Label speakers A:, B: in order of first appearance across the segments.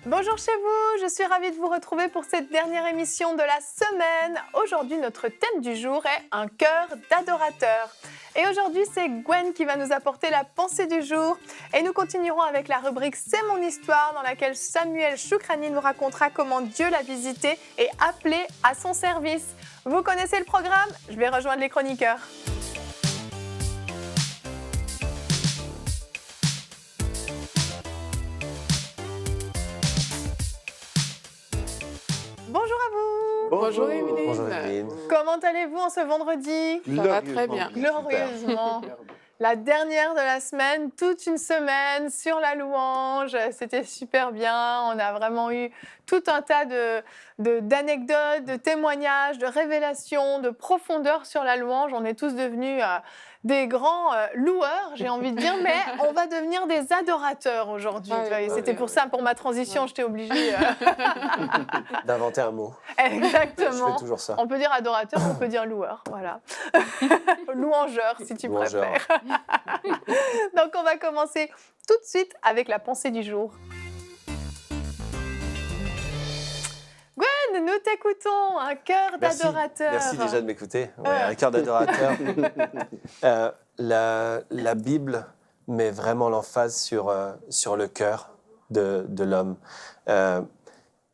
A: Bonjour chez vous, je suis ravie de vous retrouver pour cette dernière émission de la semaine. Aujourd'hui, notre thème du jour est un cœur d'adorateur. Et aujourd'hui, c'est Gwen qui va nous apporter la pensée du jour. Et nous continuerons avec la rubrique C'est mon histoire, dans laquelle Samuel Choukrani nous racontera comment Dieu l'a visité et appelé à son service. Vous connaissez le programme? Je vais rejoindre les chroniqueurs. Bonjour à vous.
B: Bonjour Émilie.
C: Bonjour Evelyne.
A: Comment allez-vous en ce vendredi?
B: Ça va très bien.
A: Glorieusement. La dernière de la semaine, toute une semaine sur la louange. C'était super bien. On a vraiment eu tout un tas d'anecdotes, de témoignages, de révélations, de profondeur sur la louange. On est tous devenus des grands loueurs, j'ai envie de dire, mais on va devenir des adorateurs aujourd'hui.
B: Ouais,
A: Et c'était pour ça, pour ma transition, j'étais obligée.
C: D'inventer un mot.
A: Exactement.
C: Je fais toujours ça.
A: On peut dire adorateur, on peut dire loueur, voilà. Louangeur, si tu
C: Louangeur.
A: préfères. Donc, on va commencer tout de suite avec la pensée du jour. Gwen, nous t'écoutons, un cœur d'adorateur.
C: Merci déjà de m'écouter. Ouais, un cœur d'adorateur. La Bible met vraiment l'emphase sur le cœur de l'homme.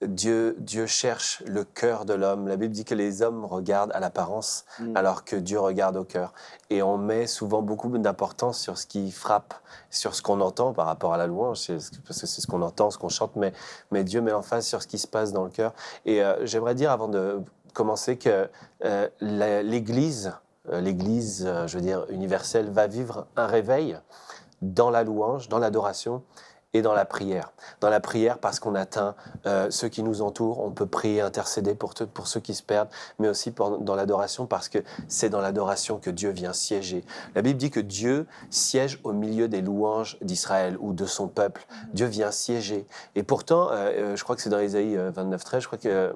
C: Dieu cherche le cœur de l'homme. La Bible dit que les hommes regardent à l'apparence alors que Dieu regarde au cœur. Et on met souvent beaucoup d'importance sur ce qui frappe, sur ce qu'on entend par rapport à la louange, parce que c'est ce qu'on entend, ce qu'on chante, mais Dieu met l'emphase sur ce qui se passe dans le cœur. Et j'aimerais dire, avant de commencer, que l'Église, je veux dire, universelle, va vivre un réveil dans la louange, dans l'adoration, et dans la prière. Dans la prière, parce qu'on atteint ceux qui nous entourent, on peut prier, intercéder pour ceux qui se perdent, mais aussi dans l'adoration, parce que c'est dans l'adoration que Dieu vient siéger. La Bible dit que Dieu siège au milieu des louanges d'Israël ou de son peuple. Dieu vient siéger. Et pourtant, je crois que c'est dans Ésaïe 29:13, je crois qu'il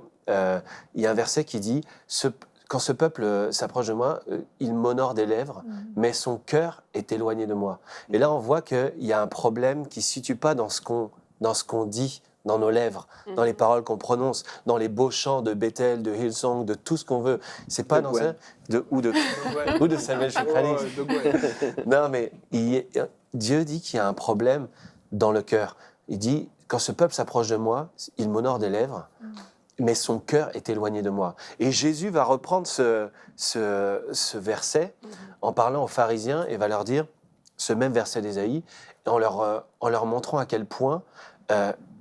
C: y a un verset qui dit quand ce peuple s'approche de moi, il m'honore des lèvres, mais son cœur est éloigné de moi. Et là, on voit qu'il y a un problème qui ne se situe pas dans ce qu'on dit, dans nos lèvres, dans les paroles qu'on prononce, dans les beaux chants de Bethel, de Hillsong, de tout ce qu'on veut. C'est pas dans ça, ou de Samuel Choukrani. Non, mais Dieu dit qu'il y a un problème dans le cœur. Il dit, quand ce peuple s'approche de moi, il m'honore des lèvres, mais son cœur est éloigné de moi. Et Jésus va reprendre ce verset en parlant aux pharisiens et va leur dire ce même verset d'Ésaïe, en leur montrant à quel point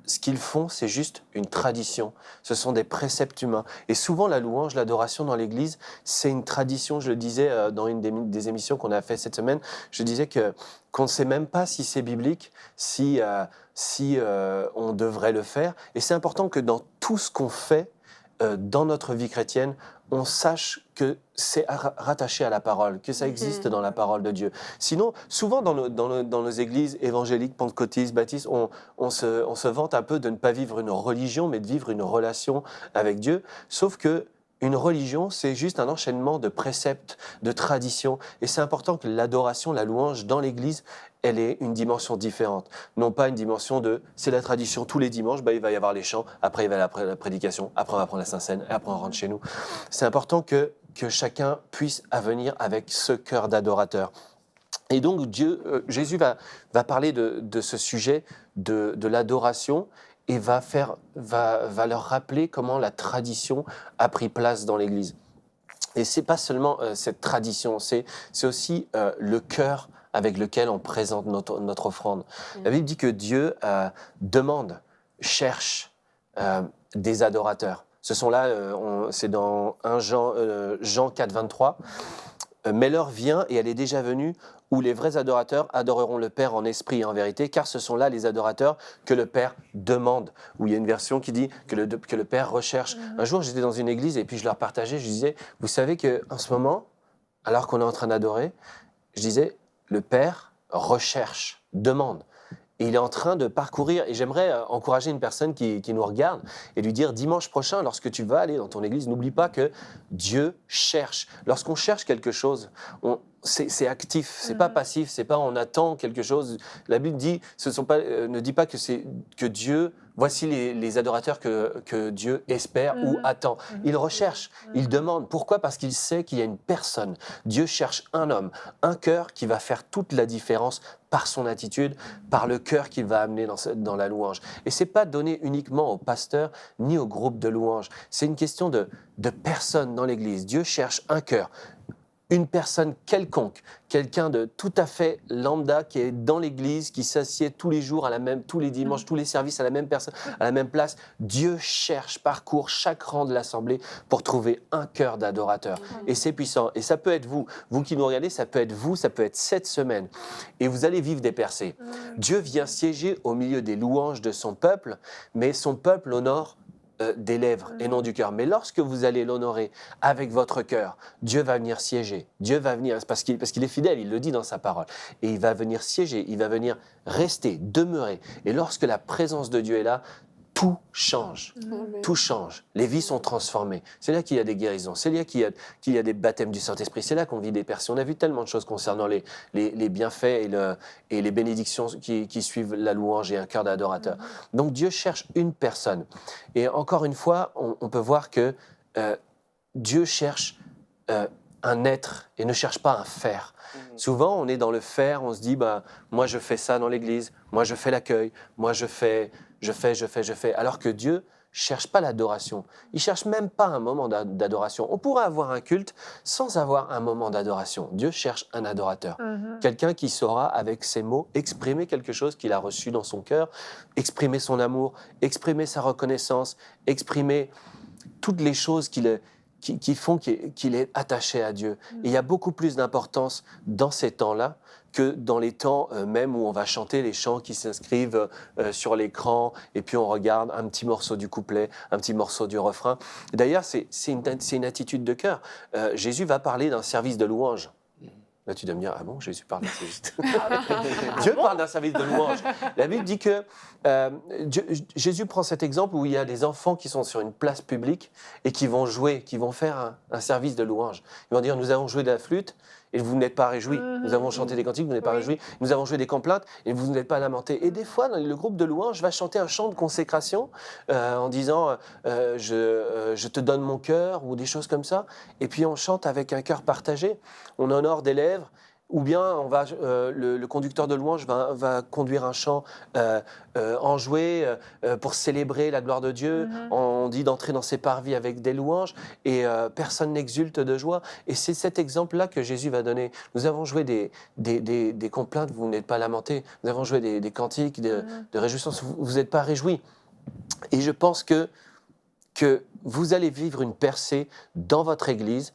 C: ce qu'ils font, c'est juste une tradition. Ce sont des préceptes humains. Et souvent, la louange, l'adoration dans l'Église, c'est une tradition. Je le disais dans une des émissions qu'on a fait cette semaine, je disais qu'on ne sait même pas si c'est biblique, si on devrait le faire. Et c'est important que dans tout ce qu'on fait dans notre vie chrétienne, on sache que c'est rattaché à la parole, que ça existe dans la parole de Dieu. Sinon, souvent dans nos églises évangéliques, pentecôtistes, baptistes, on se vante un peu de ne pas vivre une religion, mais de vivre une relation avec Dieu. Sauf que une religion, c'est juste un enchaînement de préceptes, de traditions. Et c'est important que l'adoration, la louange dans l'Église, elle ait une dimension différente. Non pas une dimension de « c'est la tradition, tous les dimanches, il va y avoir les chants, après il va y avoir la prédication, après on va prendre la Sainte-Seine, et après on rentre chez nous ». C'est important que chacun puisse venir avec ce cœur d'adorateur. Et donc Jésus va parler de ce sujet de l'adoration, et va leur rappeler comment la tradition a pris place dans l'Église. Et c'est pas seulement cette tradition, c'est aussi le cœur avec lequel on présente notre offrande. La Bible dit que Dieu demande, cherche des adorateurs. Ce sont là, c'est dans 1 Jean 4:23. Mais l'heure vient, et elle est déjà venue, où les vrais adorateurs adoreront le Père en esprit et en vérité, car ce sont là les adorateurs que le Père demande. Où il y a une version qui dit que le Père recherche. Un jour, j'étais dans une église et puis je leur partageais, je disais, vous savez qu'en ce moment, alors qu'on est en train d'adorer, je disais, le Père recherche, demande. Et il est en train de parcourir, et j'aimerais encourager une personne qui nous regarde et lui dire, dimanche prochain, lorsque tu vas aller dans ton église, n'oublie pas que Dieu cherche. Lorsqu'on cherche quelque chose, c'est actif, c'est pas passif, c'est pas on attend quelque chose. La Bible dit, ne dit pas que Dieu, voici les adorateurs que Dieu espère ou attend. Il recherche, il demande. Pourquoi? Parce qu'il sait qu'il y a une personne. Dieu cherche un homme, un cœur qui va faire toute la différence par son attitude, par le cœur qu'il va amener dans la louange. Et c'est pas donné uniquement au pasteur ni au groupe de louange. C'est une question de personnes dans l'Église. Dieu cherche un cœur. Une personne quelconque, quelqu'un de tout à fait lambda qui est dans l'église, qui s'assied tous les jours, tous les dimanches, tous les services à la même personne, à la même place. Dieu cherche, parcourt chaque rang de l'assemblée pour trouver un cœur d'adorateur. Et c'est puissant. Et ça peut être vous qui nous regardez, ça peut être vous, ça peut être cette semaine. Et vous allez vivre des percées. Dieu vient siéger au milieu des louanges de son peuple, mais son peuple honore des lèvres et non du cœur. Mais lorsque vous allez l'honorer avec votre cœur, Dieu va venir siéger. Dieu va venir, parce qu'il est fidèle, il le dit dans sa parole. Et il va venir siéger, il va venir rester, demeurer. Et lorsque la présence de Dieu est là, tout change. Tout change. Les vies sont transformées. C'est là qu'il y a des guérisons. C'est là qu'il y a des baptêmes du Saint-Esprit. C'est là qu'on vit des percées. On a vu tellement de choses concernant les bienfaits et les bénédictions qui suivent la louange et un cœur d'adorateur. Donc Dieu cherche une personne. Et encore une fois, on peut voir que Dieu cherche un être et ne cherche pas un faire. Souvent, on est dans le faire, on se dit, moi je fais ça dans l'église, moi je fais l'accueil, moi je fais. Alors que Dieu cherche pas l'adoration. Il cherche même pas un moment d'adoration. On pourrait avoir un culte sans avoir un moment d'adoration. Dieu cherche un adorateur. Quelqu'un qui saura, avec ses mots, exprimer quelque chose qu'il a reçu dans son cœur, exprimer son amour, exprimer sa reconnaissance, exprimer toutes les choses qui font qu'il est attaché à Dieu. Et il y a beaucoup plus d'importance dans ces temps-là que dans les temps même où on va chanter les chants qui s'inscrivent sur l'écran et puis on regarde un petit morceau du couplet, un petit morceau du refrain. D'ailleurs, c'est une attitude de cœur. Jésus va parler d'un service de louange. Là, tu dois me dire, ah bon, Jésus parle d'un service de louange. Dieu parle d'un service de louange. La Bible dit que Jésus prend cet exemple où il y a des enfants qui sont sur une place publique et qui vont jouer, qui vont faire un service de louange. Ils vont dire, nous avons joué de la flûte et vous n'êtes pas réjouis. Nous avons chanté des cantiques, vous n'êtes pas réjouis. Nous avons joué des complaintes et vous n'êtes pas lamentés. Et des fois, le groupe de louange va chanter un chant de consécration en disant je te donne mon cœur ou des choses comme ça. Et puis on chante avec un cœur partagé. On honore des lèvres. Ou bien le conducteur de louange va conduire un chant enjoué pour célébrer la gloire de Dieu. On dit d'entrer dans ses parvis avec des louanges et personne n'exulte de joie. Et c'est cet exemple-là que Jésus va donner. Nous avons joué des complaintes, vous n'êtes pas lamentés. Nous avons joué des cantiques de réjouissance, vous n'êtes pas réjouis. Et je pense que vous allez vivre une percée dans votre Église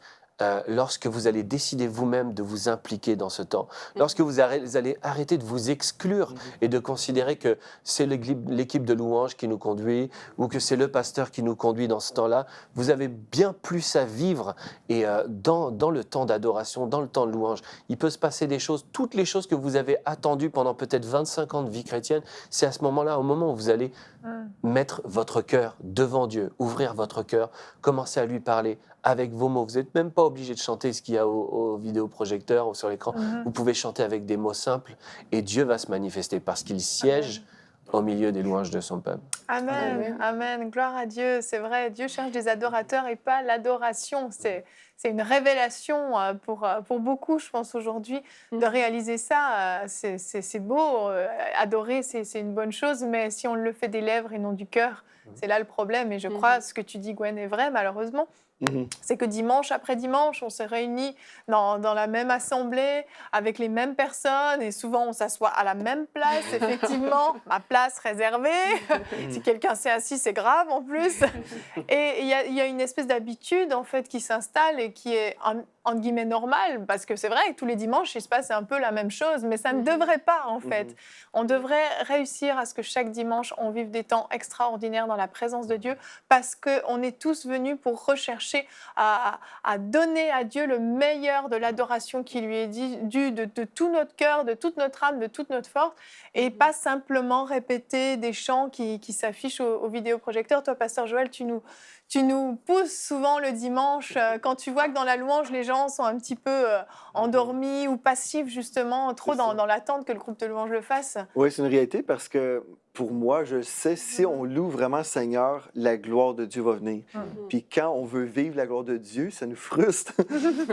C: lorsque vous allez décider vous-même de vous impliquer dans ce temps, lorsque vous allez arrêter de vous exclure et de considérer que c'est l'équipe de louange qui nous conduit ou que c'est le pasteur qui nous conduit dans ce temps-là, vous avez bien plus à vivre et dans le temps d'adoration, dans le temps de louange, il peut se passer des choses, toutes les choses que vous avez attendues pendant peut-être 25 ans de vie chrétienne, c'est à ce moment-là, au moment où vous allez mettre votre cœur devant Dieu, ouvrir votre cœur, commencer à lui parler avec vos mots. Vous n'êtes même pas obligé de chanter ce qu'il y a au vidéoprojecteur ou sur l'écran. Vous pouvez chanter avec des mots simples et Dieu va se manifester parce qu'il siège au milieu des louanges de son peuple.
A: Amen, amen. Gloire à Dieu. C'est vrai, Dieu cherche des adorateurs et pas l'adoration. C'est une révélation pour beaucoup, je pense, aujourd'hui, de réaliser ça. C'est beau, adorer, c'est une bonne chose, mais si on le fait des lèvres et non du cœur, c'est là le problème. Et je crois, ce que tu dis, Gwen, est vrai, malheureusement. C'est que dimanche après dimanche, on s'est réunis dans la même assemblée, avec les mêmes personnes, et souvent on s'assoit à la même place, effectivement, ma place réservée. Si quelqu'un s'est assis, c'est grave en plus. Et il y a une espèce d'habitude, en fait, qui s'installe et qui est, entre guillemets, normale, parce que c'est vrai que tous les dimanches, il se passe un peu la même chose, mais ça ne devrait pas, en fait. On devrait réussir à ce que chaque dimanche, on vive des temps extraordinaires dans la présence de Dieu, parce qu'on est tous venus pour rechercher à donner à Dieu le meilleur de l'adoration qui lui est due de tout notre cœur, de toute notre âme, de toute notre force, et pas simplement répéter des chants qui s'affichent au vidéoprojecteur. Toi, Pasteur Joël, tu nous pousses souvent le dimanche, quand tu vois que dans la louange, les gens gens sont un petit peu endormis ou passifs, justement, trop dans l'attente que le groupe de louange le fasse.
B: Oui, c'est une réalité parce que pour moi, je sais, si on loue vraiment le Seigneur, la gloire de Dieu va venir. Puis quand on veut vivre la gloire de Dieu, ça nous frustre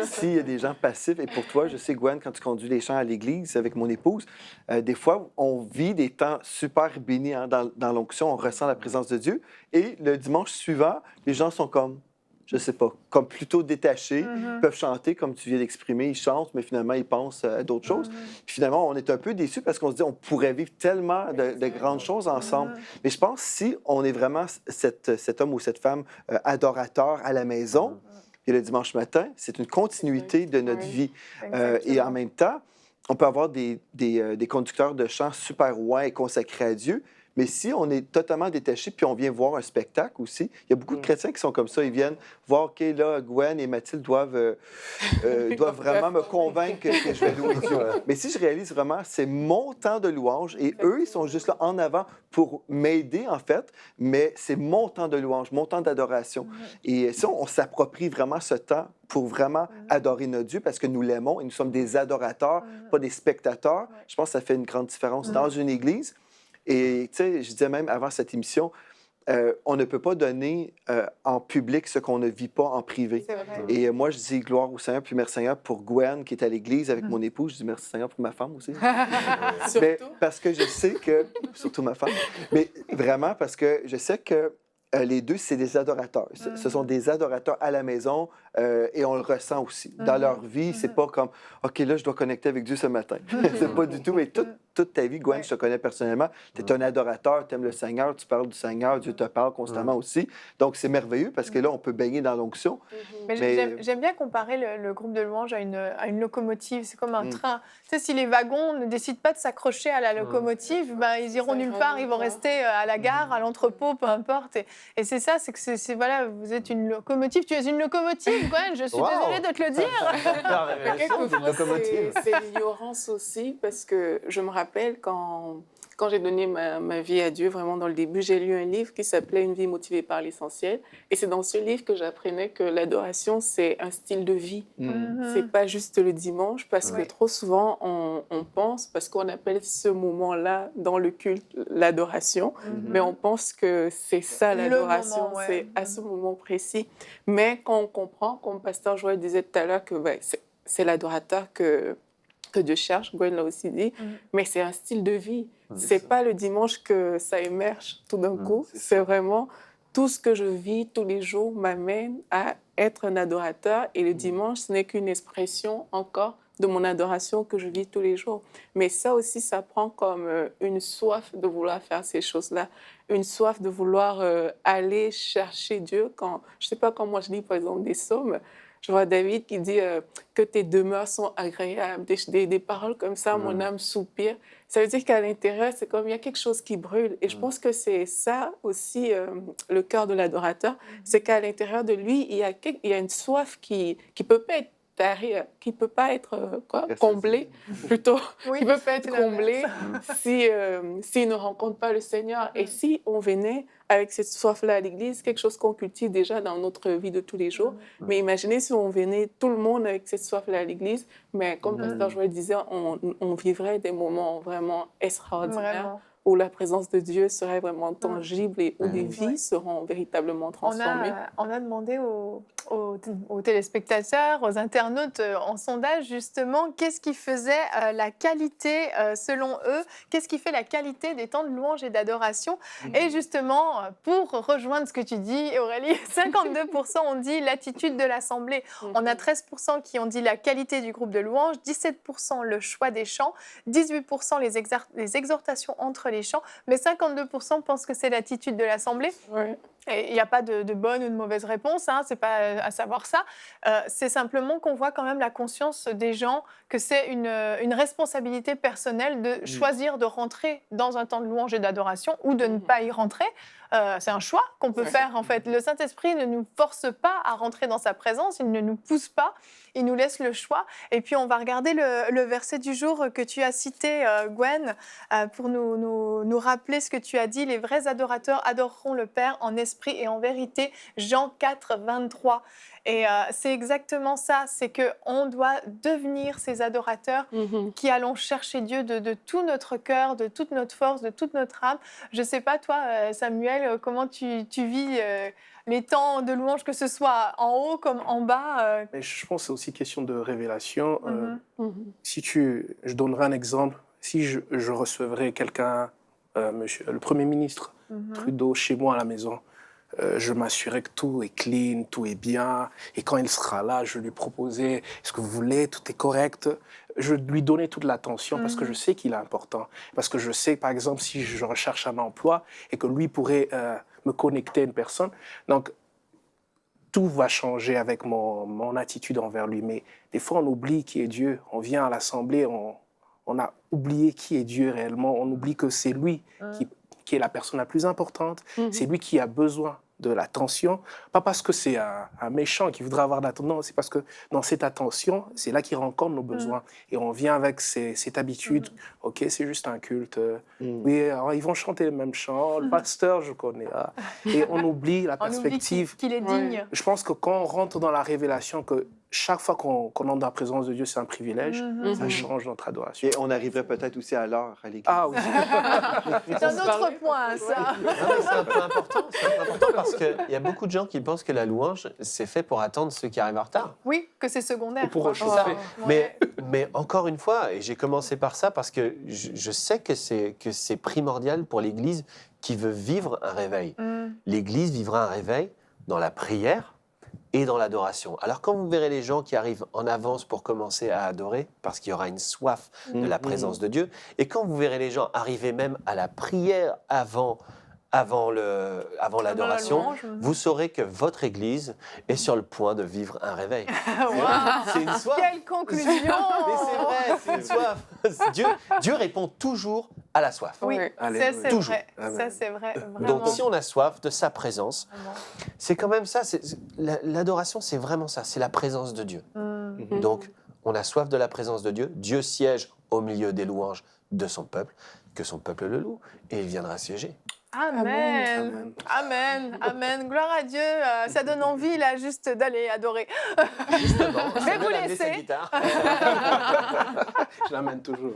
B: s'il y a des gens passifs. Et pour toi, je sais, Gwen, quand tu conduis les chants à l'église avec mon épouse, des fois, on vit des temps super bénis hein, dans l'onction, on ressent la présence de Dieu. Et le dimanche suivant, les gens sont comme, je sais pas, comme plutôt détachés, peuvent chanter comme tu viens d'exprimer, ils chantent, mais finalement, ils pensent à d'autres choses. Puis finalement, on est un peu déçus parce qu'on se dit, on pourrait vivre tellement de grandes choses ensemble. Mais je pense si on est vraiment cet homme ou cette femme adorateur à la maison, et le dimanche matin, c'est une continuité de notre vie. Et en même temps, on peut avoir des conducteurs de chants super loin et consacrés à Dieu. Mais si on est totalement détaché puis on vient voir un spectacle aussi, il y a beaucoup de chrétiens qui sont comme ça. Ils viennent voir, OK, là, Gwen et Mathilde doivent vraiment me convaincre que je vais louer Dieu. Mais si je réalise vraiment, c'est mon temps de louange et eux, ils sont juste là en avant pour m'aider, en fait, mais c'est mon temps de louange, mon temps d'adoration. Et si on s'approprie vraiment ce temps pour vraiment adorer notre Dieu parce que nous l'aimons et nous sommes des adorateurs, pas des spectateurs, je pense que ça fait une grande différence dans une église. Et tu sais, je disais même avant cette émission, on ne peut pas donner en public ce qu'on ne vit pas en privé.
A: C'est vrai.
B: Et moi, je dis gloire au Seigneur, puis merci Seigneur pour Gwen qui est à l'église avec mon époux. Je dis merci Seigneur pour ma femme aussi. Mais parce que je sais que, surtout ma femme, mais vraiment parce que je sais que les deux, c'est des adorateurs. Ce sont des adorateurs à la maison et on le ressent aussi. Dans leur vie, c'est pas comme « OK, là, je dois connecter avec Dieu ce matin. » C'est pas du tout. Mais toute ta vie, Gwen, je te connais personnellement. Tu es un adorateur, tu aimes le Seigneur, tu parles du Seigneur, Dieu te parle constamment aussi. Donc, c'est merveilleux parce que là, on peut baigner dans l'onction.
A: Mais j'aime bien comparer le groupe de louange à une locomotive. C'est comme un train. Tu sais, si les wagons ne décident pas de s'accrocher à la locomotive, ben, ils iront nulle part. Ils vont rester à la gare, à l'entrepôt, peu importe. Et c'est ça, c'est que voilà, vous êtes une locomotive. Tu es une locomotive, Gwen. Je suis désolée de te le dire.
D: Quelquefois, c'est l'ignorance aussi, parce que je me rappelle quand j'ai donné ma vie à Dieu, vraiment dans le début, j'ai lu un livre qui s'appelait « Une vie motivée par l'essentiel ». Et c'est dans ce livre que j'apprenais que l'adoration, c'est un style de vie. C'est pas juste le dimanche, parce que trop souvent, on pense, parce qu'on appelle ce moment-là dans le culte l'adoration, mais on pense que c'est ça l'adoration, c'est à ce moment précis. Mais quand on comprend, comme Pasteur Joël disait tout à l'heure, que c'est l'adorateur que Dieu cherche, Gwen l'a aussi dit, mais c'est un style de vie. C'est pas le dimanche que ça émerge tout d'un coup. C'est vraiment tout ce que je vis tous les jours m'amène à être un adorateur. Et le dimanche, ce n'est qu'une expression encore de mon adoration que je vis tous les jours. Mais ça aussi, ça prend comme une soif de vouloir faire ces choses-là, une soif de vouloir aller chercher Dieu. Je ne sais pas, quand moi je lis par exemple des psaumes, je vois David qui dit que tes demeures sont agréables, des paroles comme ça, mon âme soupire. Ça veut dire qu'à l'intérieur, c'est comme il y a quelque chose qui brûle. Et je pense que c'est ça aussi le cœur de l'adorateur, c'est qu'à l'intérieur de lui, il y a une soif qui peut pas être qui peut pas être comblée, plutôt, qui peut pas être comblée s'il ne rencontre pas le Seigneur. Et si on venait avec cette soif-là à l'Église, quelque chose qu'on cultive déjà dans notre vie de tous les jours, mais imaginez si on venait tout le monde avec cette soif-là à l'Église, mais comme Pasteur Joël disait, on vivrait des moments vraiment extraordinaires. Où la présence de Dieu serait vraiment tangible et où des vies seront véritablement transformées.
A: On a demandé aux téléspectateurs, aux internautes en sondage, justement, qu'est-ce qui faisait la qualité, selon eux, qu'est-ce qui fait la qualité des temps de louange et d'adoration. Et justement, pour rejoindre ce que tu dis, Aurélie, 52% ont dit l'attitude de l'Assemblée. On a 13% qui ont dit la qualité du groupe de louange, 17% le choix des chants, 18% les exhortations entre les chants, mais 52% pensent que c'est l'attitude de l'Assemblée. Et il n'y a pas de bonne ou de mauvaise réponse, hein, c'est pas à savoir ça. C'est simplement qu'on voit quand même la conscience des gens que c'est une responsabilité personnelle de choisir de rentrer dans un temps de louange et d'adoration ou de ne pas y rentrer. C'est un choix qu'on peut faire, en fait. Le Saint-Esprit ne nous force pas à rentrer dans sa présence, il ne nous pousse pas, il nous laisse le choix. Et puis, on va regarder le verset du jour que tu as cité, Gwen, pour nous rappeler ce que tu as dit. Les vrais adorateurs adoreront le Père en esprit esprit et en vérité. Jean 4, 23. Et c'est exactement ça, c'est qu'on doit devenir ces adorateurs qui allons chercher Dieu de tout notre cœur, de toute notre force, de toute notre âme. Je ne sais pas, toi, Samuel, comment tu vis les temps de louange, que ce soit en haut comme en bas.
E: Mais je pense que c'est aussi question de révélation. Je donnerai un exemple. Si je recevrais quelqu'un, le Premier ministre Trudeau, chez moi à la maison, je m'assurais que tout est clean, tout est bien. Et quand il sera là, je lui proposais, est-ce que vous voulez, tout est correct. Je lui donnais toute l'attention parce que je sais qu'il est important. Parce que je sais, par exemple, si je recherche un emploi et que lui pourrait me connecter à une personne. Donc, tout va changer avec mon attitude envers lui. Mais des fois, on oublie qui est Dieu. On vient à l'Assemblée, on a oublié qui est Dieu réellement. On oublie que c'est lui qui est la personne la plus importante. C'est lui qui a besoin de l'attention. Pas parce que c'est un méchant qui voudrait avoir de l'attention. Non, c'est parce que dans cette attention, c'est là qu'il rencontre nos besoins. Et on vient avec cette habitude. OK, c'est juste un culte. Oui, alors, ils vont chanter les mêmes chants. Le pasteur, je connais. Et on oublie la perspective.
A: Qu'il est digne.
E: Je pense que quand on rentre dans la révélation, que chaque fois qu'on entre dans la présence de Dieu, c'est un privilège, ça change notre adoration.
B: Et on arriverait peut-être aussi à l'heure à l'église.
E: Ah oui.
A: C'est un autre point, ça.
C: C'est un peu important. C'est un peu important parce qu'il y a beaucoup de gens qui pensent que la louange, c'est fait pour attendre ceux qui arrivent en retard.
A: Oui, que c'est secondaire.
E: Ou pour
A: quoi.
E: rechauffer.
C: Mais encore une fois, et j'ai commencé par ça parce que je sais que c'est primordial pour l'Église qui veut vivre un réveil. L'Église vivra un réveil dans la prière et dans l'adoration. Alors quand vous verrez les gens qui arrivent en avance pour commencer à adorer, parce qu'il y aura une soif de la présence de Dieu, et quand vous verrez les gens arriver même à la prière avant l'adoration, vous saurez que votre Église est sur le point de vivre un réveil. C'est une soif.
A: Quelle conclusion.
C: Mais c'est vrai, c'est une soif. Dieu répond toujours à la soif.
A: Oui,
E: Alléluia.
A: ça c'est
C: Toujours.
A: vrai. Ça c'est vrai. Vraiment.
C: Donc si on a soif de sa présence, c'est quand même ça. L'adoration, c'est vraiment ça. C'est la présence de Dieu. Donc on a soif de la présence de Dieu. Dieu siège au milieu des louanges de son peuple, que son peuple le loue, et il viendra siéger.
A: Amen. Amen. Amen. Gloire à Dieu. Ça donne envie, là, juste d'aller adorer.
C: Justement,
A: Je vais vous
C: Samuel a amené sa
A: laisser.
C: guitare.
E: Je l'amène toujours.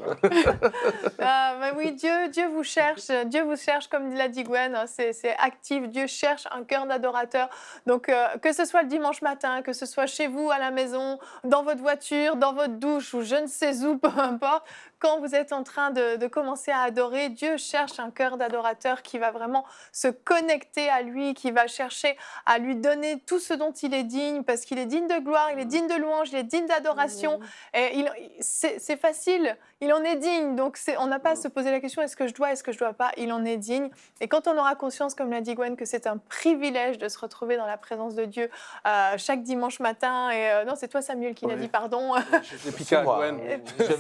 A: Mais oui, Dieu vous cherche. Dieu vous cherche, comme l'a dit Gwen. C'est actif. Dieu cherche un cœur d'adorateur. Donc, que ce soit le dimanche matin, que ce soit chez vous, à la maison, dans votre voiture, dans votre douche ou je ne sais où, peu importe, quand vous êtes en train de commencer à adorer, Dieu cherche un cœur d'adorateur qui va vraiment se connecter à lui, qui va chercher à lui donner tout ce dont il est digne, parce qu'il est digne de gloire, il est digne de louange, il est digne d'adoration. Et c'est facile, il en est digne. Donc on n'a pas à se poser la question, est-ce que je dois pas? Il en est digne. Et quand on aura conscience, comme l'a dit Gwen, que c'est un privilège de se retrouver dans la présence de Dieu chaque dimanche matin. Et non, c'est toi Samuel qui l'a dit, pardon.
E: Je l'ai piqué à Gwen.
A: C'est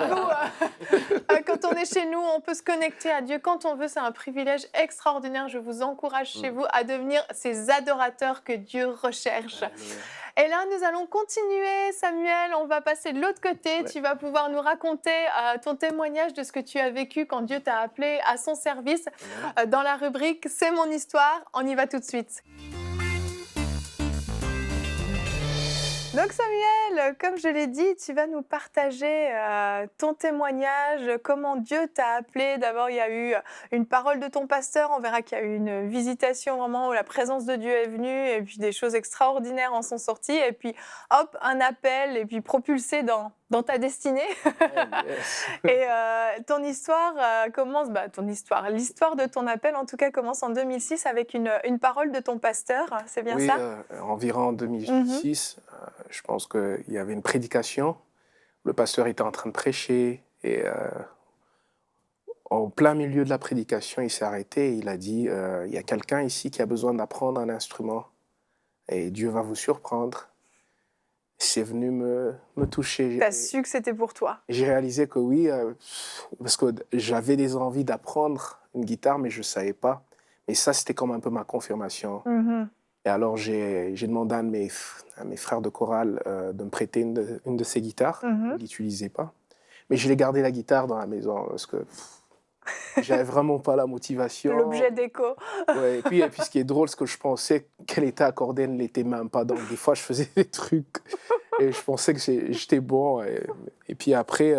A: vous. Quand on est chez nous, on peut se connecter à Dieu quand on veut. C'est un privilège extraordinaire. Je vous encourage chez vous à devenir ces adorateurs que Dieu recherche. Et là, nous allons continuer, Samuel. On va passer de l'autre côté. Tu vas pouvoir nous raconter ton témoignage de ce que tu as vécu quand Dieu t'a appelé à son service dans la rubrique « C'est mon histoire ». On y va tout de suite. Donc Samuel, comme je l'ai dit, tu vas nous partager ton témoignage, comment Dieu t'a appelé. D'abord, il y a eu une parole de ton pasteur, on verra qu'il y a eu une visitation vraiment où la présence de Dieu est venue et puis des choses extraordinaires en sont sorties. Et puis hop, un appel et puis propulsé dans ta destinée. Et ton histoire commence, l'histoire de ton appel en tout cas commence en 2006 avec une parole de ton pasteur, c'est bien ça?
E: Oui, environ en 2006, je pense qu'il y avait une prédication, le pasteur était en train de prêcher et en plein milieu de la prédication, il s'est arrêté et il a dit il y a quelqu'un ici qui a besoin d'apprendre un instrument et Dieu va vous surprendre. C'est venu me toucher.
A: Tu as su que c'était pour toi.
E: J'ai réalisé que oui, parce que j'avais des envies d'apprendre une guitare, mais je ne savais pas. Et ça, c'était comme un peu ma confirmation. Et alors, j'ai demandé à mes frères de chorale de me prêter une de ces guitares. Ils ne l'utilisaient pas. Mais je l'ai gardé la guitare dans la maison parce que J'avais vraiment pas la motivation.
A: L'objet déco.
E: Ouais, et puis ce qui est drôle, c'est que je pensais qu'elle était accordée, elle ne l'était même pas. Donc des fois, je faisais des trucs et je pensais que j'étais bon. Et puis après,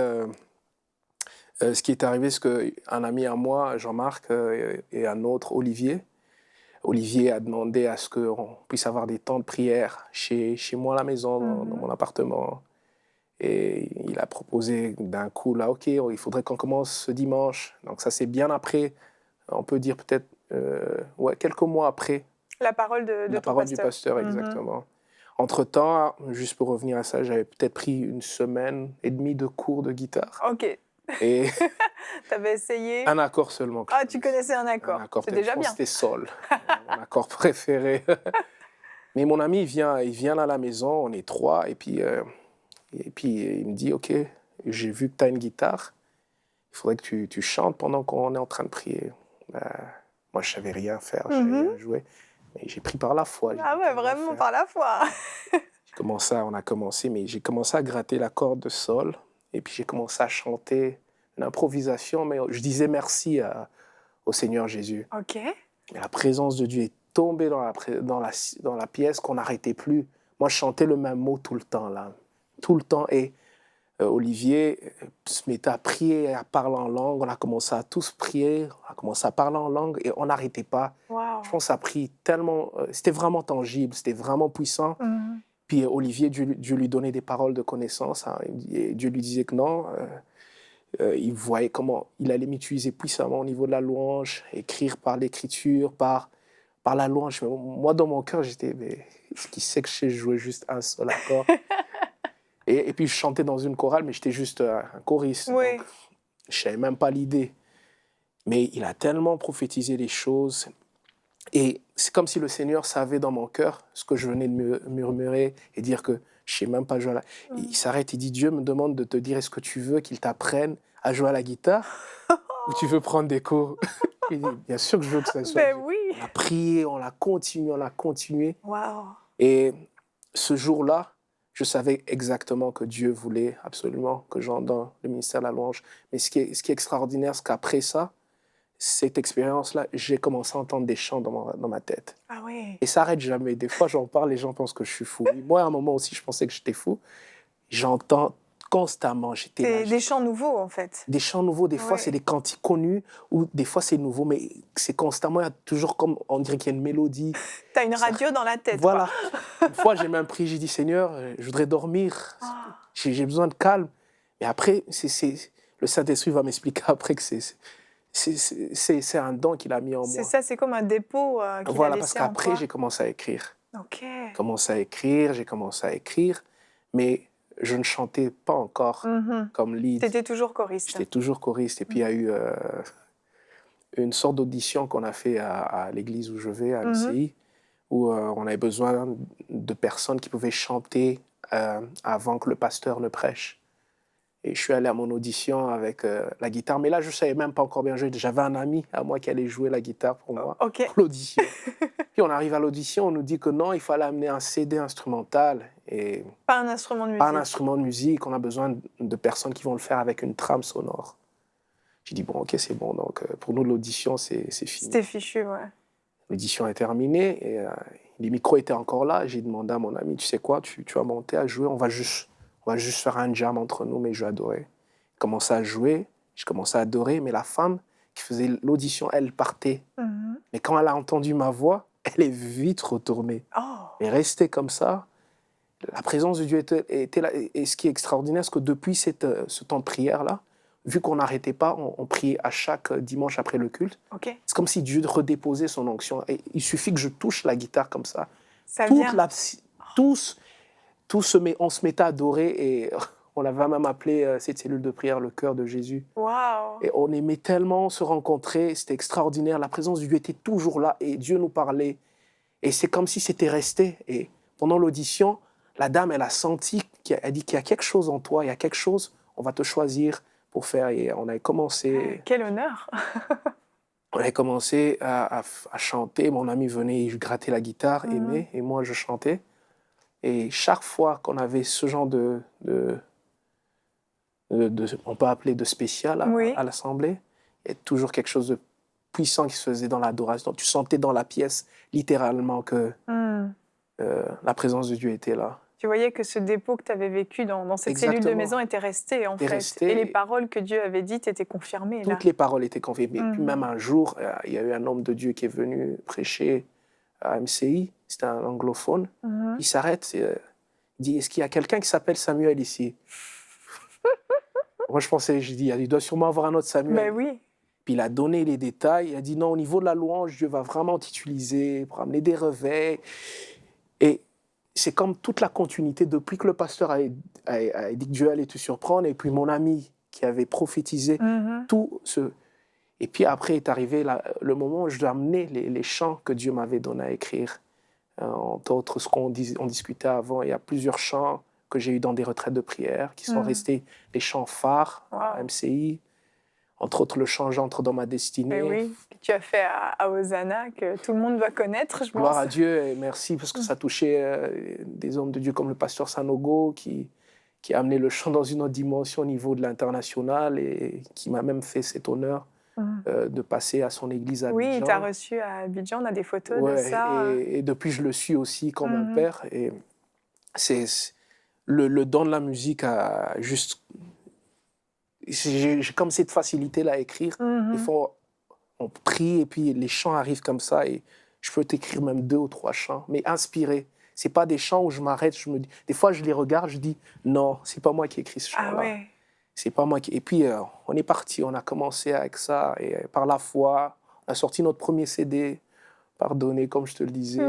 E: ce qui est arrivé, c'est qu'un ami à moi, Jean-Marc, et un autre, Olivier a demandé à ce qu'on puisse avoir des temps de prière chez moi à la maison, dans mon appartement. Et il a proposé d'un coup, là, OK, il faudrait qu'on commence ce dimanche. Donc ça, c'est bien après, on peut dire peut-être quelques mois après.
A: La parole de
E: La
A: ton
E: parole
A: pasteur.
E: du pasteur, exactement. Entre-temps, juste pour revenir à ça, j'avais peut-être pris 1 semaine et demie de cours de guitare.
A: OK.
E: Et
A: Tu avais essayé.
E: un accord seulement.
A: Ah, tu connaissais un accord.
E: Un accord,
A: C'est déjà
E: je pense
A: bien.
E: que c'était sol, mon accord préféré. Mais mon ami, il vient là à la maison, on est 3, et puis il me dit, OK, j'ai vu que tu as une guitare, il faudrait que tu chantes pendant qu'on est en train de prier. Moi, je savais rien faire, je savais rien jouer, mais j'ai pris par la foi.
A: Ah ouais, vraiment par la foi.
E: On a commencé, mais j'ai commencé à gratter la corde de sol, et puis j'ai commencé à chanter une improvisation, mais je disais merci au Seigneur Jésus.
A: OK.
E: Et la présence de Dieu est tombée dans la pièce qu'on n'arrêtait plus. Moi, je chantais le même mot tout le temps, là. Tout le temps. Et Olivier se mettait à prier, à parler en langue. On a commencé à tous prier, on a commencé à parler en langue et on n'arrêtait pas.
A: Wow.
E: Je pense que ça a pris tellement... c'était vraiment tangible, c'était vraiment puissant. Puis Olivier, Dieu lui donnait des paroles de connaissance. Hein, et Dieu lui disait que non... il voyait comment il allait m'utiliser puissamment au niveau de la louange, écrire par l'écriture, par la louange. Mais moi, dans mon cœur, j'étais, mais qui sait que je sais jouer juste un seul accord. et puis, je chantais dans une chorale, mais j'étais juste un choriste.
A: Oui.
E: Donc, je ne savais même pas l'idée. Mais il a tellement prophétisé les choses. Et c'est comme si le Seigneur savait dans mon cœur ce que je venais de murmurer et dire que je ne sais même pas jouer à la... Il s'arrête, il dit, Dieu me demande de te dire, est-ce que tu veux qu'il t'apprenne à jouer à la guitare ou tu veux prendre des cours? Il dit, bien sûr que je veux que ça soit.
A: Ben oui.
E: On a prié, on a continué.
A: Wow.
E: Et ce jour-là, je savais exactement que Dieu voulait absolument que j'entre dans le ministère de la louange. Mais ce qui est extraordinaire, c'est qu'après ça, cette expérience-là, j'ai commencé à entendre des chants dans ma tête.
A: Ah oui.
E: Et ça n'arrête jamais. Des fois, j'en parle, les gens pensent que je suis fou. Moi, à un moment aussi, je pensais que j'étais fou. J'entends constamment.
A: Des chants nouveaux, en fait.
E: Des chants nouveaux. Des fois, c'est des cantiques connus, ou des fois, c'est nouveau, mais c'est constamment. Il y a toujours comme, on dirait qu'il y a une mélodie.
A: Tu as une radio dans la tête.
E: Voilà. Une fois, j'ai même prié, j'ai dit, Seigneur, je voudrais dormir. J'ai besoin de calme. Et après, le Saint-Esprit va m'expliquer après que c'est un don qu'il a mis en moi.
A: C'est ça, c'est comme un dépôt qu'il
E: voilà,
A: a laissé
E: parce qu'après,
A: en toi.
E: j'ai commencé à écrire.
A: OK.
E: J'ai commencé à écrire, mais je ne chantais pas encore comme lead.
A: Tu étais toujours choriste.
E: J'étais toujours choriste. Et puis, il y a eu une sorte d'audition qu'on a fait à l'église où je vais, à MCI, où on avait besoin de personnes qui pouvaient chanter avant que le pasteur ne prêche. Et je suis allé à mon audition avec la guitare. Mais là, je ne savais même pas encore bien jouer. J'avais un ami à moi qui allait jouer la guitare pour moi, pour l'audition. Puis on arrive à l'audition, on nous dit que non, il fallait amener un CD instrumental. Et
A: pas un instrument de musique.
E: Pas un instrument de musique. On a besoin de personnes qui vont le faire avec une trame sonore. J'ai dit, bon, OK, c'est bon. Donc, pour nous, l'audition, c'est fini.
A: C'était fichu, ouais.
E: L'audition est terminée et les micros étaient encore là. J'ai demandé à mon ami, tu sais quoi, tu vas monter à jouer, on va juste faire un jam entre nous, mais je vais adorer. J'ai commencé à jouer, je commençais à adorer, mais la femme qui faisait l'audition, elle partait. Mais quand elle a entendu ma voix, elle est vite retournée. Elle est restée comme ça. La présence de Dieu était là. Et ce qui est extraordinaire, c'est que depuis ce temps de prière-là, vu qu'on n'arrêtait pas, on priait à chaque dimanche après le culte. C'est comme si Dieu redéposait son onction. Et il suffit que je touche la guitare comme ça. On se mettait à adorer et on avait même appelé cette cellule de prière le cœur de Jésus.
A: Wow.
E: Et on aimait tellement se rencontrer, c'était extraordinaire. La présence de Dieu était toujours là et Dieu nous parlait. Et c'est comme si c'était resté. Et pendant l'audition, la dame, elle a senti, elle dit qu'il y a quelque chose en toi, il y a quelque chose, on va te choisir pour faire. Et on avait commencé...
A: Quel honneur.
E: On avait commencé à chanter. Mon ami venait, il grattait la guitare, aimait, et moi, je chantais. Et chaque fois qu'on avait ce genre on peut appeler de spécial à l'Assemblée, il y a toujours quelque chose de puissant qui se faisait dans l'adoration. Tu sentais dans la pièce, littéralement, que la présence de Dieu était là.
A: Tu voyais que ce dépôt que tu avais vécu dans cette cellule de maison était resté, en fait. Et les paroles que Dieu avait dites étaient confirmées.
E: Toutes les paroles étaient confirmées. Puis même un jour, il y a eu un homme de Dieu qui est venu prêcher à MCI. C'était un anglophone. Il s'arrête et il dit, est-ce qu'il y a quelqu'un qui s'appelle Samuel ici? Moi, je dis, il doit sûrement avoir un autre Samuel.
A: Ben oui.
E: Puis il a donné les détails. Il a dit, non, au niveau de la louange, Dieu va vraiment t'utiliser pour amener des réveils. Et c'est comme toute la continuité depuis que le pasteur a dit que Dieu allait te surprendre, et puis mon ami qui avait prophétisé tout ce... Et puis après est arrivé le moment où je dois amener les chants que Dieu m'avait donné à écrire. Entre autres, ce qu'on discutait avant, il y a plusieurs chants que j'ai eus dans des retraites de prière qui sont restés des chants phares à MCI. Entre autres, le chant J'entre dans ma destinée.
A: Oui, que tu as fait à Hosanna, que tout le monde doit connaître, je pense.
E: Gloire à Dieu et merci, parce que ça touchait des hommes de Dieu comme le pasteur Sanogo, qui a amené le chant dans une autre dimension au niveau de l'international et qui m'a même fait cet honneur de passer à son église à Abidjan.
A: Oui, il t'a reçu à Abidjan, on a des photos de ça.
E: Et depuis, je le suis aussi comme mon père. Et c'est le don de la musique a juste... J'ai comme cette facilité-là à écrire. Des fois, on prie et puis les chants arrivent comme ça et je peux t'écrire même 2 ou 3 chants, mais inspirés. C'est pas des chants où je m'arrête, des fois je les regarde, je dis non, c'est pas moi qui ai écrit ce chant-là.
A: Ah ouais.
E: C'est pas moi qui... Et puis on est parti, on a commencé avec ça et par la foi, on a sorti notre premier CD, Pardonner, comme je te le disais.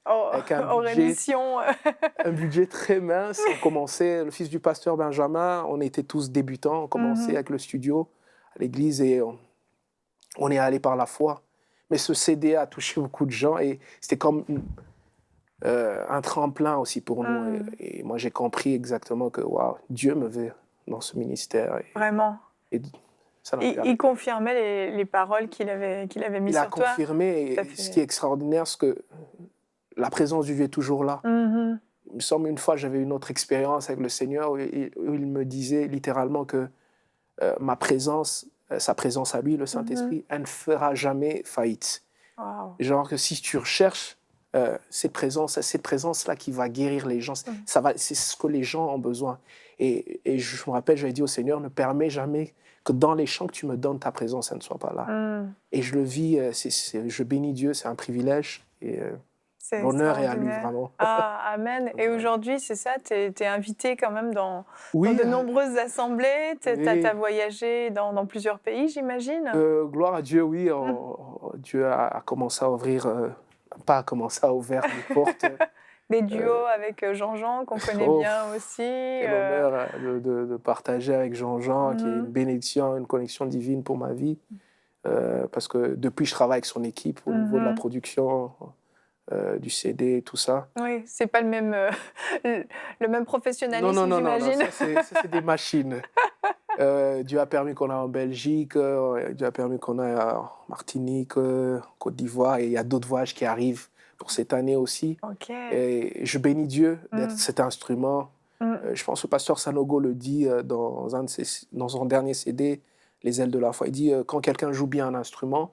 E: Avec un budget très mince. On commençait, le fils du pasteur Benjamin, on était tous débutants, on commençait avec le studio à l'église et on est allé par la foi. Mais ce CD a touché beaucoup de gens et c'était comme un tremplin aussi pour nous. Et moi, j'ai compris exactement que Dieu me veut dans ce ministère.
A: Vraiment.
E: Et ça
A: il confirmait les paroles qu'il avait mises sur toi.
E: Il a confirmé. Et ce qui est extraordinaire, c'est que la présence du Dieu est toujours là. Il me semble une fois, j'avais une autre expérience avec le Seigneur où il me disait littéralement que ma présence, sa présence à lui, le Saint-Esprit, elle ne fera jamais faillite.
A: Wow.
E: Genre que si tu recherches cette présence-là qui va guérir les gens, c'est ce que les gens ont besoin. Et je me rappelle, j'avais dit au Seigneur, ne permets jamais que dans les chants que tu me donnes, ta présence, elle ne soit pas là. Et je le vis, je bénis Dieu, c'est un privilège. Et l'honneur est à lui, vraiment.
A: Ah, amen. Et aujourd'hui, c'est ça, tu es invité quand même dans de nombreuses assemblées. Tu as voyagé dans plusieurs pays, j'imagine.
E: Gloire à Dieu, oui. Dieu a commencé à ouvrir, pas commencé à ouvrir les portes.
A: Des duos avec Jean-Jean, qu'on connaît bien aussi.
E: Quel honneur de partager avec Jean-Jean, qui est une bénédiction, une connexion divine pour ma vie. Parce que depuis, je travaille avec son équipe au niveau de la production, du CD, tout ça.
A: Oui, c'est pas le même professionnalisme, j'imagine.
E: Non, ça, c'est des machines. Dieu a permis qu'on aille en Belgique, Dieu a permis qu'on aille en Martinique, Côte d'Ivoire, et il y a d'autres voyages qui arrivent pour cette année aussi. Et je bénis Dieu d'être cet instrument. Je pense que le pasteur Sanogo le dit dans son dernier CD, Les ailes de la foi. Il dit quand quelqu'un joue bien un instrument,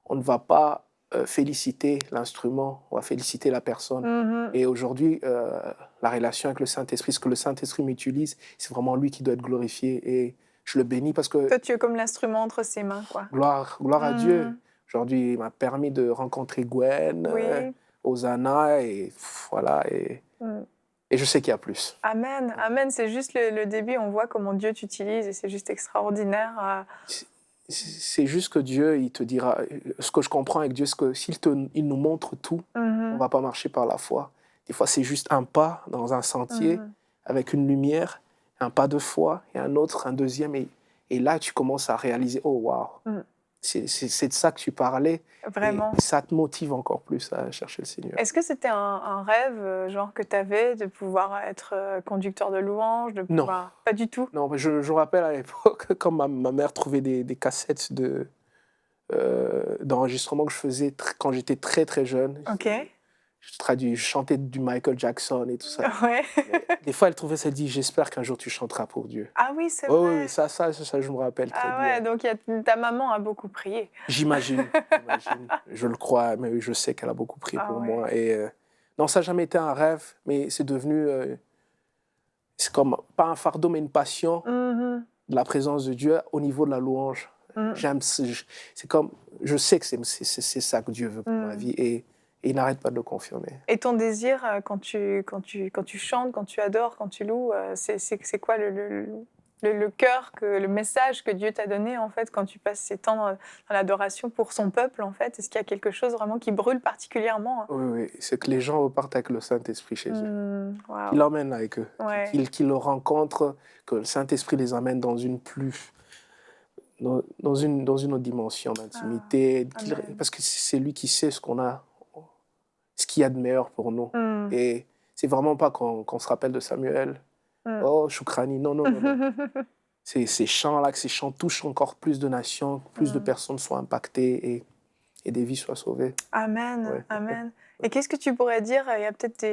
E: on ne va pas féliciter l'instrument, on va féliciter la personne. Et aujourd'hui, la relation avec le Saint-Esprit, ce que le Saint-Esprit m'utilise, c'est vraiment lui qui doit être glorifié. Et je le bénis parce que...
A: Toi, tu es comme l'instrument entre ses mains, quoi.
E: Gloire à Dieu. Aujourd'hui, il m'a permis de rencontrer Gwen, Hosanna, et voilà. Et je sais qu'il y a plus.
A: Amen. Amen. C'est juste le début. On voit comment Dieu t'utilise et c'est juste extraordinaire.
E: C'est juste que Dieu, il te dira... Ce que je comprends avec Dieu, c'est que s'il nous montre tout, on ne va pas marcher par la foi. Des fois, c'est juste un pas dans un sentier avec une lumière, un pas de foi, et un autre, un deuxième. Et là, tu commences à réaliser, oh, waouh, c'est de ça que tu parlais.
A: Vraiment.
E: Et ça te motive encore plus à chercher le Seigneur.
A: Est-ce que c'était un rêve genre que tu avais de pouvoir être conducteur de louange
E: Non.
A: Pas du tout.
E: Non, je me rappelle à l'époque, quand ma mère trouvait des cassettes d'enregistrement que je faisais quand j'étais très, très jeune.
A: OK.
E: je chantais du Michael Jackson et tout ça.
A: Ouais.
E: Mais des fois, elle trouvait ça, elle dit, j'espère qu'un jour tu chanteras pour Dieu.
A: Ah oui, c'est
E: Oui,
A: vrai.
E: oui, ça, je me rappelle très
A: Ah
E: bien.
A: ouais, donc ta maman a beaucoup prié.
E: J'imagine, je le crois, mais oui, je sais qu'elle a beaucoup prié
A: Ah
E: pour
A: ouais.
E: moi. Et non, ça n'a jamais été un rêve, mais c'est devenu, c'est comme, pas un fardeau, mais une passion
A: Mhm.
E: de la présence de Dieu au niveau de la louange.
A: Mm.
E: C'est comme, je sais que c'est ça que Dieu veut pour ma vie et il n'arrête pas de le confirmer.
A: Et ton désir, quand tu chantes, quand tu adores, quand tu loues, c'est quoi le cœur, le message que Dieu t'a donné, en fait, quand tu passes ces temps dans l'adoration pour son peuple, en fait? Est-ce qu'il y a quelque chose vraiment qui brûle particulièrement?
E: Oui, oui, c'est que les gens repartent avec le Saint-Esprit chez eux.
A: Wow.
E: Qu'ils l'emmènent avec eux,
A: Ouais.
E: qu'ils le rencontrent, que le Saint-Esprit les amène dans une autre dimension d'intimité.
A: Amen.
E: Parce que c'est lui qui sait ce qu'il y a de meilleur pour nous. Et c'est vraiment pas qu'on se rappelle de Samuel. Oh, Choukrani, non, non, non. non. Ces chants-là, que ces chants touchent encore plus de nations, plus de personnes soient impactées et des vies soient sauvées.
A: Amen,
E: Ouais.
A: amen. Et qu'est-ce que tu pourrais dire? Il y a peut-être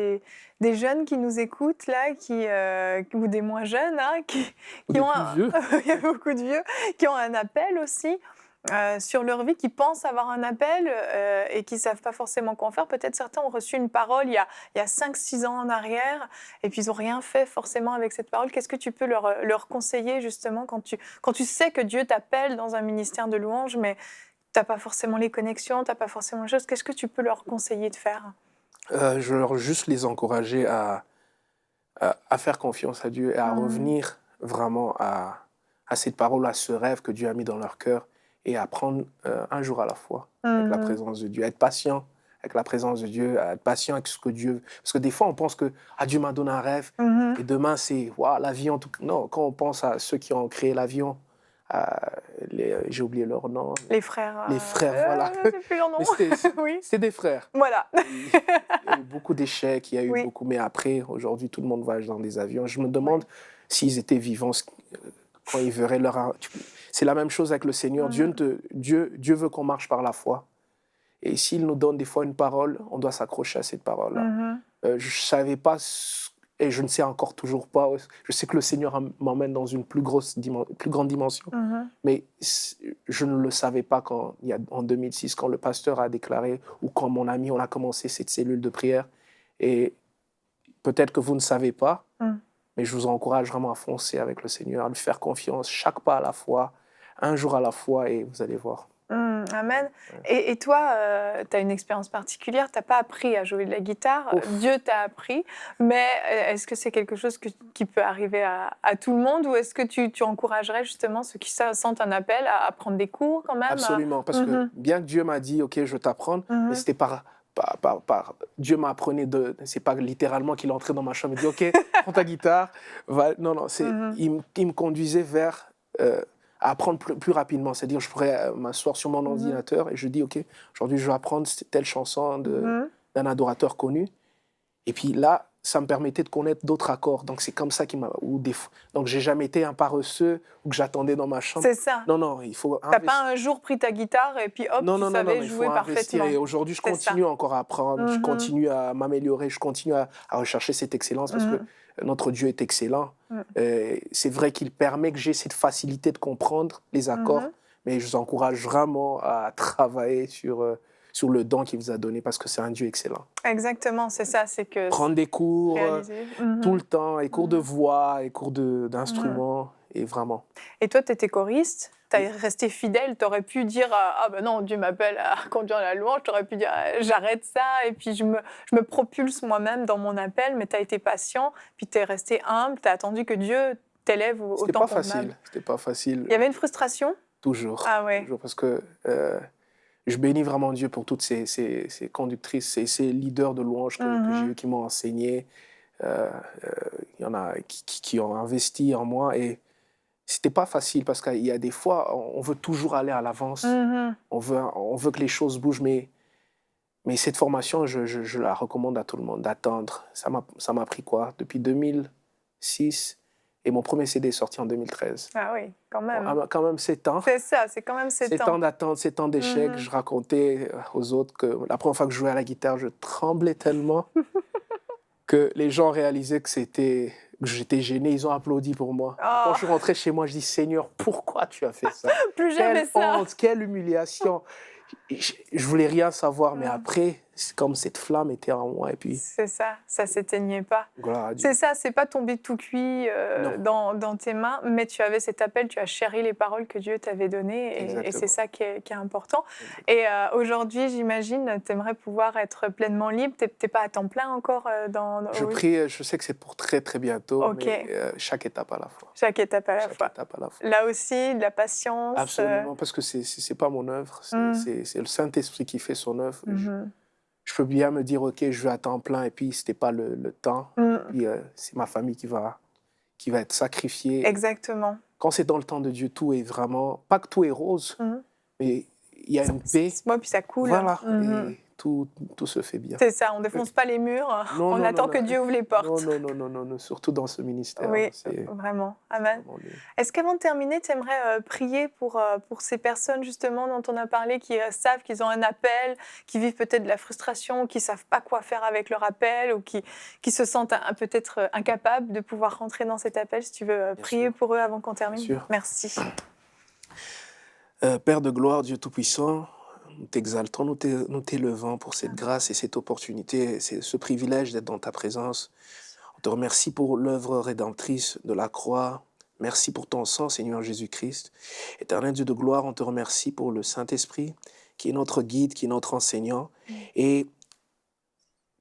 A: des jeunes qui nous écoutent là, ou des moins jeunes, hein, qui
E: Des
A: ont
E: plus vieux.
A: Il y a beaucoup de vieux qui ont un appel aussi sur leur vie, qui pensent avoir un appel et qui ne savent pas forcément quoi en faire. Peut-être certains ont reçu une parole il y a 5-6 ans en arrière et puis ils n'ont rien fait forcément avec cette parole. Qu'est-ce que tu peux leur conseiller justement quand tu sais que Dieu t'appelle dans un ministère de louange, mais tu n'as pas forcément les connexions, tu n'as pas forcément les choses. Qu'est-ce que tu peux leur conseiller de faire?
E: Je veux juste les encourager à faire confiance à Dieu et à revenir vraiment à cette parole, à ce rêve que Dieu a mis dans leur cœur et à prendre un jour à la fois avec la présence de Dieu, être patient avec la présence de Dieu, être patient avec ce que Dieu... Parce que des fois, on pense que Dieu m'a donné un rêve et demain, c'est l'avion. Non, quand on pense à ceux qui ont créé l'avion, j'ai oublié leur nom.
A: Les frères.
E: Les frères, voilà.
A: Je ne sais plus leur nom. Oui.
E: C'était des frères.
A: Voilà.
E: Il y a eu beaucoup d'échecs, il y a eu
A: Oui.
E: beaucoup... Mais après, aujourd'hui, tout le monde voyage dans des avions. Je me demande s'ils étaient vivants quand ils verraient leur... C'est la même chose avec le Seigneur. Dieu veut qu'on marche par la foi. Et s'il nous donne des fois une parole, on doit s'accrocher à cette parole-là. Je ne savais pas, et je ne sais encore toujours pas. Je sais que le Seigneur m'emmène dans une plus grande dimension. Mais je ne le savais pas en 2006, quand le pasteur a déclaré, ou quand mon ami, on a commencé cette cellule de prière. Et peut-être que vous ne savez pas, mais je vous encourage vraiment à foncer avec le Seigneur, à lui faire confiance, chaque pas à la fois, un jour à la fois, et vous allez voir.
A: Amen. Et toi, tu as une expérience particulière, tu n'as pas appris à jouer de la guitare, Dieu t'a appris, mais est-ce que c'est quelque chose qui peut arriver à tout le monde, ou est-ce que tu encouragerais justement ceux qui sentent un appel à prendre des cours quand même?
E: Absolument, parce que bien que Dieu m'a dit, ok, je vais t'apprendre, mais c'était par Dieu m'a appris c'est pas littéralement qu'il est entré dans ma chambre et dit, ok, prends ta guitare. Non, il me conduisait vers... à apprendre plus rapidement. C'est-à-dire, je pourrais m'asseoir sur mon ordinateur et je dis, OK, aujourd'hui, je vais apprendre telle chanson d'un adorateur connu. Et puis là, ça me permettait de connaître d'autres accords. Donc, c'est comme ça qu'il m'a... Donc, j'ai jamais été un paresseux ou que j'attendais dans ma chambre.
A: C'est ça.
E: Non, il faut...
A: T'as pas un jour pris ta guitare et puis hop, tu savais jouer parfaitement.
E: Et aujourd'hui, je continue encore à apprendre, je continue à m'améliorer, je continue à rechercher cette excellence parce que notre Dieu est excellent. C'est vrai qu'il permet que j'ai cette facilité de comprendre les accords, mais je vous encourage vraiment à travailler sur le don qu'il vous a donné parce que c'est un Dieu excellent.
A: Exactement, c'est ça. C'est que
E: prendre des cours tout le temps, et cours de voix, et cours d'instruments, et vraiment.
A: Et toi, tu étais choriste, tu es resté fidèle, tu aurais pu dire « Ah ben non, Dieu m'appelle à conduire la louange », tu aurais pu dire « J'arrête ça et puis je me propulse moi-même dans mon appel », mais tu as été patient, puis tu es resté humble, tu as attendu que Dieu t'élève autant convenable.
E: C'était pas facile.
A: Il y avait une frustration?
E: Toujours.
A: Ah ouais.
E: Toujours, parce que je bénis vraiment Dieu pour toutes ces conductrices, ces leaders de louange que j'ai eu, qui m'ont enseigné. Il y en a qui ont investi en moi, et c'était pas facile parce qu'il y a des fois, on veut toujours aller à l'avance, on veut que les choses bougent, mais cette formation, je la recommande à tout le monde, d'attendre. Ça m'a pris quoi? Depuis 2006, Et mon premier CD est sorti en 2013.
A: Ah oui, quand même.
E: Bon, quand même 7 ans.
A: C'est ça, c'est quand même 7
E: 7 ans
A: ans.
E: d'attente, 7 ans d'échec. Je racontais aux autres que la première fois que je jouais à la guitare, je tremblais tellement que les gens réalisaient que j'étais gêné. Ils ont applaudi pour moi.
A: Oh.
E: Quand je suis rentré chez moi, je dis Seigneur, pourquoi tu as fait ça?
A: Plus jamais
E: Quelle
A: ça.
E: honte, quelle humiliation. Je voulais rien savoir, mais après, c'est comme cette flamme était en moi et puis
A: C'est ça s'éteignait pas.
E: gloire à Dieu.
A: C'est ça, c'est pas tombé tout cuit dans tes mains, mais tu avais cet appel, tu as chéri les paroles que Dieu t'avait données et c'est ça qui est important. Et aujourd'hui, j'imagine, tu aimerais pouvoir être pleinement libre. T'es pas à temps plein encore
E: Je prie, je sais que c'est pour très très bientôt,
A: Ok.
E: mais chaque étape à la fois.
A: Chaque étape à la
E: Chaque
A: fois.
E: étape à la fois.
A: Là aussi, de la patience.
E: Absolument, parce que c'est pas mon œuvre, c'est le Saint-Esprit qui fait son œuvre. Je peux bien me dire, OK, je vais à temps plein, et puis c'était pas le temps. Puis c'est ma famille qui va être sacrifiée.
A: Exactement.
E: Quand c'est dans le temps de Dieu, tout est vraiment, pas que tout est rose, mais il y a une paix.
A: Moi, puis ça coule.
E: Voilà, et tout se fait bien.
A: C'est ça, on défonce pas les murs,
E: Non,
A: on
E: non,
A: attend
E: non,
A: que
E: non.
A: Dieu ouvre les portes.
E: Non, surtout dans ce ministère.
A: Oui,
E: c'est
A: vraiment. Amen.
E: vraiment le-
A: Est-ce qu'avant de terminer, tu aimerais prier pour ces personnes justement dont on a parlé, qui savent qu'ils ont un appel, qui vivent peut-être de la frustration, qui ne savent pas quoi faire avec leur appel ou qui se sentent peut-être incapables de pouvoir rentrer dans cet appel? Si tu veux prier
E: sûr.
A: pour eux avant qu'on termine.
E: Bien sûr.
A: Merci.
E: Père de gloire, Dieu Tout-Puissant, nous t'exaltons, nous t'élevons pour cette grâce et cette opportunité, ce privilège d'être dans ta présence. On te remercie pour l'œuvre rédemptrice de la croix. Merci pour ton sang, Seigneur Jésus-Christ. Éternel Dieu de gloire, on te remercie pour le Saint-Esprit, qui est notre guide, qui est notre enseignant. Et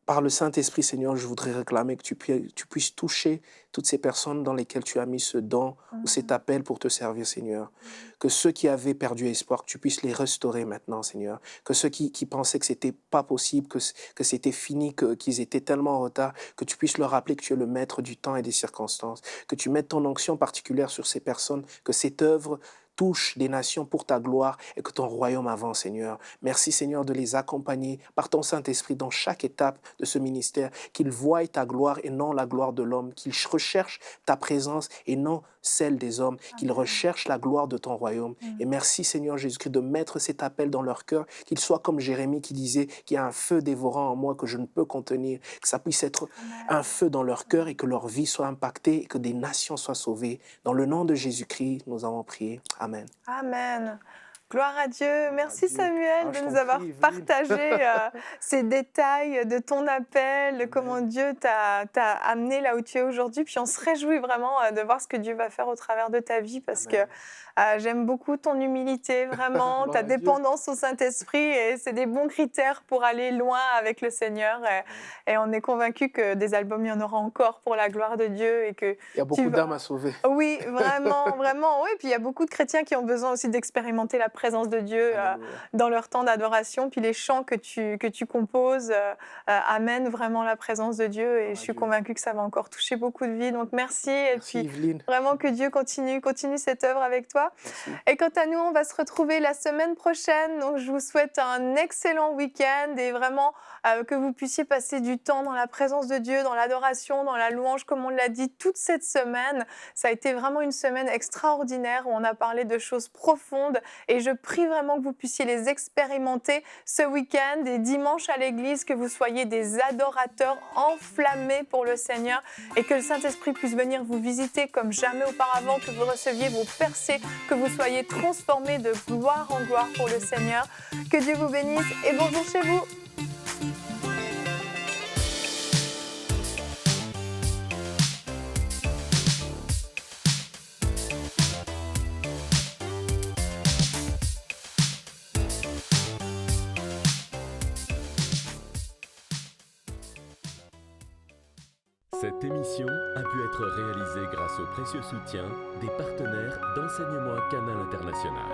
E: par le Saint-Esprit, Seigneur, je voudrais réclamer que tu puisses toucher toutes ces personnes dans lesquelles tu as mis ce don ou cet appel pour te servir, Seigneur. Que ceux qui avaient perdu espoir, que tu puisses les restaurer maintenant, Seigneur. Que ceux qui pensaient que c'était pas possible, que c'était fini, qu'ils étaient tellement en retard, que tu puisses leur rappeler que tu es le maître du temps et des circonstances. Que tu mettes ton onction particulière sur ces personnes, que cette œuvre touche des nations pour ta gloire et que ton royaume avance, Seigneur. Merci, Seigneur, de les accompagner par ton Saint-Esprit dans chaque étape de ce ministère, qu'ils voient ta gloire et non la gloire de l'homme, qu'ils recherchent ta présence et non celle des hommes, qu'ils recherchent la gloire de ton royaume. Et merci, Seigneur Jésus-Christ, de mettre cet appel dans leur cœur, qu'ils soient comme Jérémie qui disait qu'il y a un feu dévorant en moi que je ne peux contenir, que ça puisse être un feu dans leur cœur et que leur vie soit impactée et que des nations soient sauvées. Dans le nom de Jésus-Christ, nous avons prié. Amen.
A: Amen. Gloire à Dieu. Merci
E: Dieu.
A: Samuel
E: Je
A: de
E: t'en
A: nous avoir
E: prie, Evelyne.
A: partagé ces détails de ton appel, de comment Dieu t'a amené là où tu es aujourd'hui. Puis on se réjouit vraiment de voir ce que Dieu va faire au travers de ta vie parce
E: Amen.
A: que j'aime beaucoup ton humilité, vraiment,
E: Gloire
A: ta
E: à Dieu.
A: dépendance au Saint-Esprit et c'est des bons critères pour aller loin avec le Seigneur. Et on est convaincus que des albums, il y en aura encore pour la gloire de Dieu et que
E: Il y a beaucoup
A: vas-
E: d'âmes à sauver.
A: oui, vraiment, vraiment. Oui, puis il y a beaucoup de chrétiens qui ont besoin aussi d'expérimenter la présence de Dieu
E: Alléluia.
A: dans leur temps d'adoration. Puis les chants que tu composes amènent vraiment la présence de Dieu. Et
E: Gloire à
A: je suis
E: Dieu.
A: convaincue que ça va encore toucher beaucoup de vies. Donc merci. Et
E: Merci,
A: puis
E: Evelyne.
A: vraiment que Dieu continue cette œuvre avec toi.
E: Merci.
A: Et quant à nous, on va se retrouver la semaine prochaine. Donc, je vous souhaite un excellent week-end et vraiment que vous puissiez passer du temps dans la présence de Dieu, dans l'adoration, dans la louange, comme on l'a dit toute cette semaine. Ça a été vraiment une semaine extraordinaire où on a parlé de choses profondes et je prie vraiment que vous puissiez les expérimenter ce week-end et dimanche à l'église, que vous soyez des adorateurs enflammés pour le Seigneur et que le Saint-Esprit puisse venir vous visiter comme jamais auparavant, que vous receviez vos percées, que vous soyez transformés de gloire en gloire pour le Seigneur. Que Dieu vous bénisse et bonjour chez vous.
F: Cette émission a pu être réalisée grâce au précieux soutien des partenaires d'Enseignement Canal International.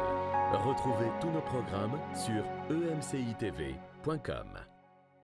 F: Retrouvez tous nos programmes sur emcitv.com.